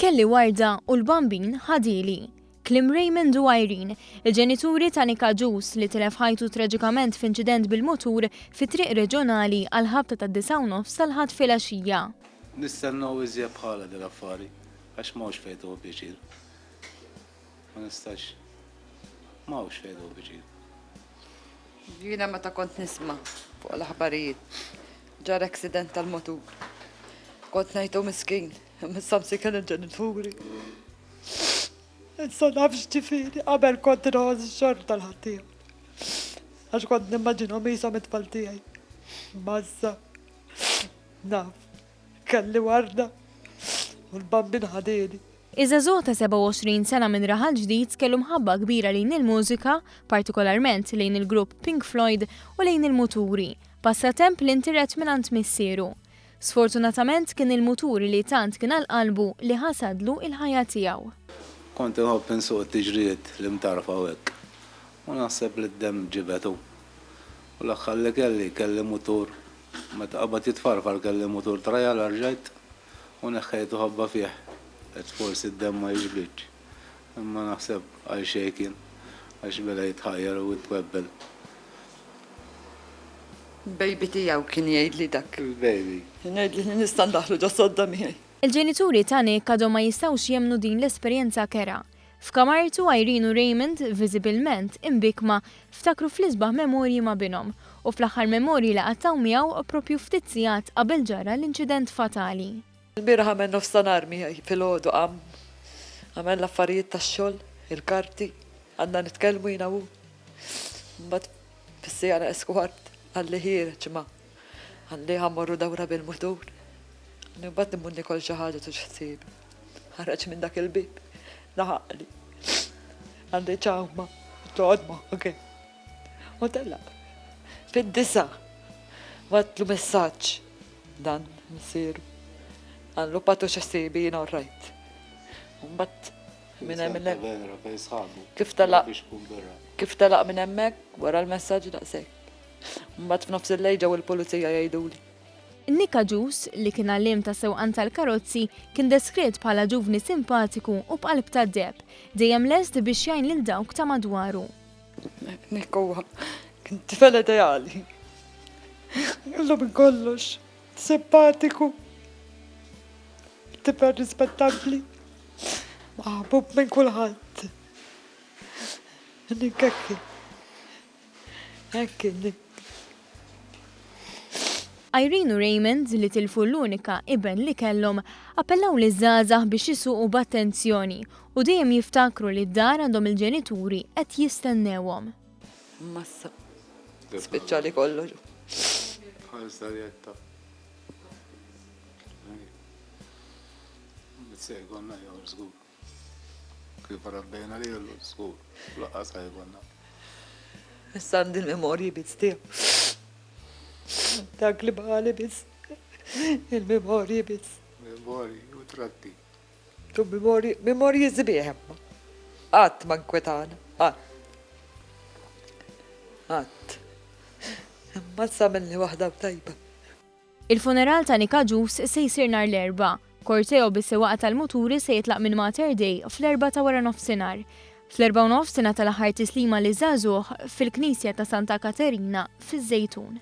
Kelli Warda u l-bambin ħadili. Klim Raymond u Irene, il-ġenituri ta' Nika Ġus li tilef ħajtu traġikament f'inċident bil-mutur fi triq reġjonali għal ħabta ta' 9:30 tal-ħadd filgħaxija. Nistennew iżjed bħala dil-affari, għax m'hawnx fejn hu biċir. Ma nistax, m'hawnx fejn hu biċir. Jiena meta kont nisma' fuq l-aħbarijiet ġar accident tal-mutur. Kont ngħidu miskin, mis-samsi kien il-ġenituri. Issa nafx ġifieri, qabel kont inħoss ix-xorb tal-ħaddiem. Għax kont nimmaġinhom qishom it-tfal tiegħi. Massa, naf, kelli Warda u l-bambin ħadieli. Iżda żgħu ta' 27 sena minn raħal ġdid kellu mħabba kbira lejn il-mużika, partikolarment lejn il-grupp Pink Floyd u lejn il-muturi, passatemp li intirret mingħand missieru. Sfortunatament kien il-muturi li tant kien għall-qalbu li ħasadlu il-ħajja tiegħu. Kont inħobb insuq it-tiġrijiet li mtarfa hekk. U naħseb li d-demm ġibetu. U l-aħħar li kelli mutur. Meta qabad jitfarfar kelli mutur trajal rġajt u neħħejtu ħobba fih. Qed forsi d-demm ma jiġbidx. Imma naħseb għal xejn għax bela jitħajjar u jitwebbel. Baby tiegħu kien jgħidli dak. Il-baby. Ngħidli li nista' ndaħlu ġo sodda miegħi. Il-ġenituri ta' Nick għadhom ma jistgħux jemmnu din l-esperjenza kera. F'kamartu Irene u Raymond viżibilment imbikma ftakru fl-isbaħ memorji ma' binhom u fl-aħħar memorji li qattaw miegħu proprju ftit sigħat qabel ġara l-inċident fatali. Il-bieraħ għamel nofsinhar miegħi fil-għodu għamel l-affarijiet tax-xogħol, il-karti, għandna nitkellmu jiena hu. Mbagħad fis-sijana eskwart għalli ħireġ ma' għalli ħammorru dawra bil-mutur. Nibbat nimmunni kol xaħġa tuġħsib. Ħarraċ minn dak il-bib. Naħaqli. Għandi ċawma. Toqodma, ok. U tella. Fid-disa. Watlu messaċ. Dan, misiru. Għallu patu xasibi jina rajt. Mbatt minn emmek. Kif talaq minn emmek wara l-messaġ daqsek. Mbatt f'nofs il-lejġa u l-polizija jgħiduli. Nika Ġus li kien għallim ta' sewqan tal-karozzi kien deskritt bħala ġuvni simpatiku u b'qalb ta' deb, dejjem lest biex jgħin lil dawk ta' madwaru. Nikkowa kien tifel ideali. Illu minn kollox, simpatiku, tifel rispettabbli, maħbub minn kulħadd. Nik hekk Nik. Irene u Raymond li tilfu l-unika iben li kellhom appellaw li żgħażagħ biex jisuqu b'attenzjoni u dejjem jiftakru li d-dar għandhom il-ġenituri qed jistennewhom. Massa. Speċjali kollox. Ħalsarjetta. Bitsejgonna jew żgur. Kif rabbejna li jellu żgur. Laqqas ħajgonna. Issa għandi l-memorji bizz tiegħu. Dak li bħali biz, il-memorji biz. Memorji u tratti. Tu memorji zbieħemma. Għat man kwetana, għat. Imma s-samilni wahda b'tajba. Il-funeral ta' Nika Ġus se jsir nhar l-erba'. Korteo bis-sewaqqa tal-muturi se jitlaq minn Mater Dei fl-4 ta' wara nofsinhar. Fl-4 tal-aħħar tislima li żagħżugħ fil-Knisja ta' Santa Katerina fiż-Żejtun.